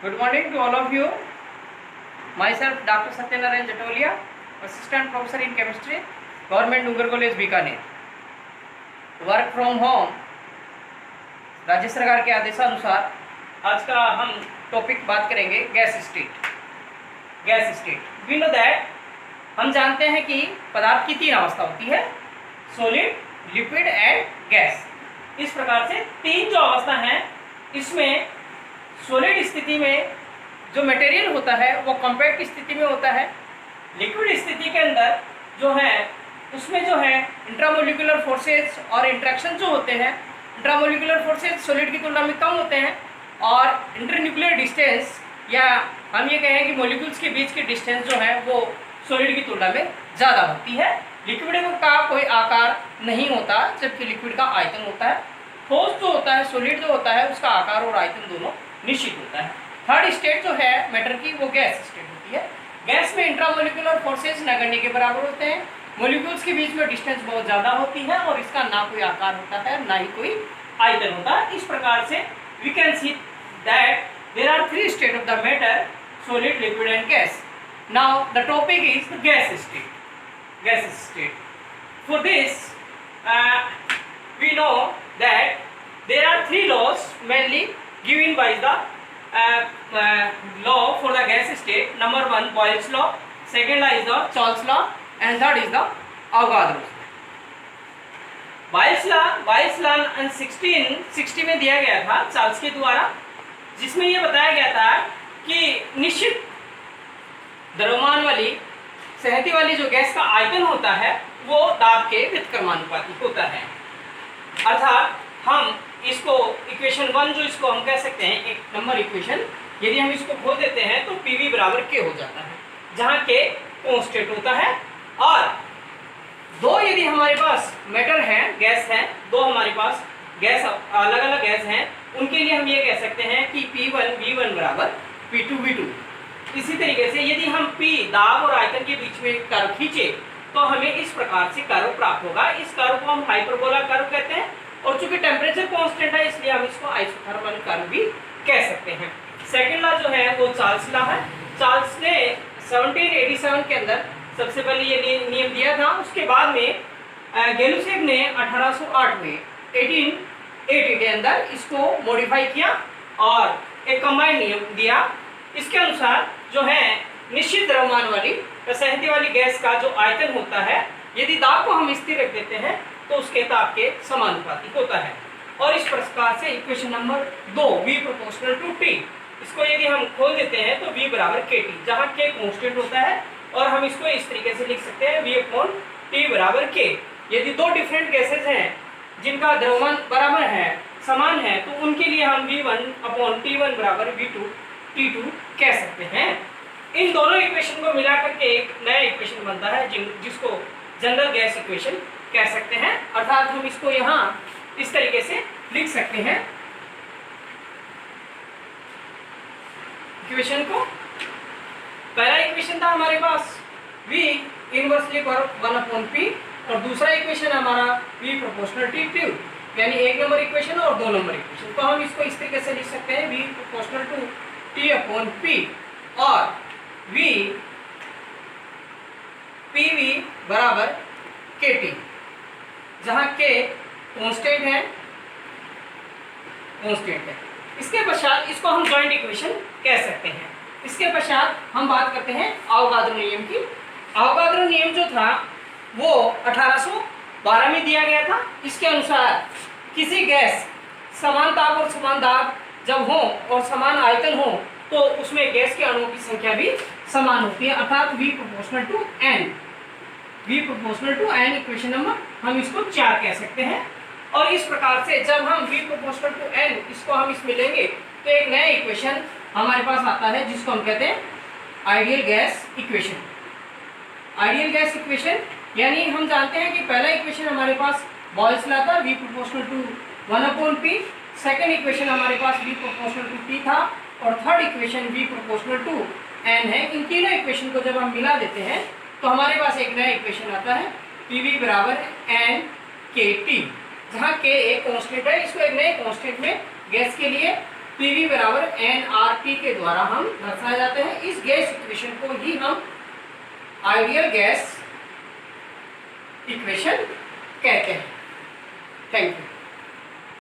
Good morning to all of you. Myself Dr. Satyanarayan Jatolia, Assistant Professor in Chemistry, Government Dungar College Bikaner. Work from home राज्य सरकार के आदेशानुसार आज का हम टॉपिक बात करेंगे gas state. Gas state we know that हम जानते हैं कि पदार्थ की तीन अवस्था होती है, सॉलिड, लिक्विड एंड गैस. इस प्रकार से तीन जो अवस्था हैं, इसमें सॉलिड स्थिति में जो मटेरियल होता है वो कॉम्पैक्ट स्थिति में होता है. लिक्विड स्थिति के अंदर जो है उसमें जो है इंट्रामोलिकुलर फोर्सेस और इंट्रैक्शन जो होते हैं, इंट्रामोलिकुलर फोर्सेस सॉलिड की तुलना में कम होते हैं और इंटरन्यूक्लियर डिस्टेंस या हम ये कहें कि मॉलिक्यूल्स के बीच की डिस्टेंस जो है वो सॉलिड की तुलना में ज़्यादा होती है. लिक्विड का कोई आकार नहीं होता जबकि लिक्विड का आयतन होता है. ठोस जो होता है, सॉलिड जो होता है, उसका आकार और आयतन दोनों निश्चित होता है. थर्ड स्टेट जो है मैटर की वो गैस स्टेट होती है. गैस में इंट्रामोलिकुलर फोर्सेस नगण्य के बराबर होते हैं, मॉलिक्यूल्स के बीच में डिस्टेंस बहुत ज़्यादा होती है और इसका ना कोई आकार होता है ना ही कोई आयतन होता है. इस प्रकार से we can see that there are three state of the matter, solid, liquid and gas. Now the topic is the gas state. Gas state. For this, we know that there are three laws mainly given by the law for the gas state. Number one, Boyle's law. Second law is the Charles law, and third is the Avogadro's. Boyle's law 1660 में दिया गया था Charles के द्वारा, जिसमें ये बताया गया था कि निश्चित द्रव्यमान वाली सहती वाली जो गैस का आयतन होता है वो दाब के व्युत्क्रमानुपाती होता है. अर्थात हम इसको इक्वेशन 1 जो इसको हम कह सकते हैं एक नंबर इक्वेशन, यदि हम इसको खोल देते हैं तो PV बराबर K हो जाता है, जहाँ K कांस्टेंट होता है. और दो यदि हमारे पास मैटर हैं, गैस हैं, दो हमारे पास गैस अलग अलग गैस हैं, उनके लिए हम ये कह सकते हैं कि P1 V1 बराबर P2 V2. इसी तरीके से यदि हम P दाब और आयतन के बीच में कर्व खींचे तो हमें इस प्रकार से कर्व प्राप्त होगा. इस कर्व को हम हाइपरबोला कर्व कहते हैं और चूंकि टेम्परेचर कांस्टेंट है इसलिए हम इसको आइसोथर्मल कर्व भी कह सकते हैं. सेकंड लॉ जो है वो चार्ल्स लॉ है. चार्ल्स ने 1787 के अंदर सबसे पहले ये नियम दिया था. उसके बाद में गैलुसेब ने 1808 में 1880 के अंदर इसको मॉडिफाई किया और एक कंबाइंड नियम दिया. इसके अनुसार जो है निश्चित द्रव्यमान वाली सहती वाली गैस का जो आयतन होता है, यदि दाब को हम स्थिर रख देते हैं तो उसके ताप के समानुपाती होता है. और इस प्रकार से equation number 2 V proportional to T, इसको यदि हम खोल देते हैं तो V बराबर KT, जहाँ K कांस्टेंट होता है और हम इसको इस तरीके से लिख सकते हैं V अपॉन T बराबर K. यदि दो डिफरेंट गैसेज हैं जिनका द्रव्यमान बराबर है, समान है, तो उनके लिए हम V1 अपॉन T1 बराबर V2 T2 कह सकते हैं. इन दोनों इक्वेशन को मिलाकर के एक नया इक्वेशन बनता है जिसको जनरल गैस इक्वेशन कह सकते हैं. अर्थात हम इसको यहाँ इस तरीके से लिख सकते हैं इक्वेशन को. पहला इक्वेशन था हमारे पास V इनवर्सली 1/P और दूसरा इक्वेशन हमारा V प्रोपोर्शनल T2, यानी एक नंबर इक्वेशन और दो नंबर इक्वेशन. तो हम इसको इस तरीके से लिख सकते हैं V प्रोपोर्शनल टू T/P और V PV बराबर KT, जहाँ K कांस्टेंट है. इसके पश्चात इसको हम जॉइंट इक्वेशन कह सकते हैं. इसके पश्चात हम बात करते हैं अवोगाद्रो नियम की. अवोगाद्रो नियम जो था वो 1812 में दिया गया था. इसके अनुसार किसी गैस समान ताप और समान दाब जब हो और समान आयतन हो तो उसमें गैस के अणुओं की संख्या भी समान होती है. अर्थात V proportional to N equation number हम इसको 4 कह सकते हैं. और इस प्रकार से जब हम V प्रोपोर्शनल टू N इसको हम इसमें लेंगे तो एक नया इक्वेशन हमारे पास आता है जिसको हम कहते हैं ideal gas equation. Ideal gas equation यानी हम जानते हैं कि पहला इक्वेशन हमारे पास बॉयल्स लॉ था, V proportional to 1/P. Second equation हमारे पास V प्रोपोर्शनल टू T था और third equation V proportional to N है. इन तीनों इक्वेशन को जब हम मिला देते हैं तो हमारे पास एक नया इक्वेशन आता है PV बराबर NKT, जहाँ K एक कांस्टेंट है. इसको एक नए कांस्टेंट में गैस के लिए पीवी बराबर nRT के द्वारा हम दर्शाए जाते हैं। इस गैस इक्वेशन को ही हम आइडियल गैस इक्वेशन कहते हैं। Thank you.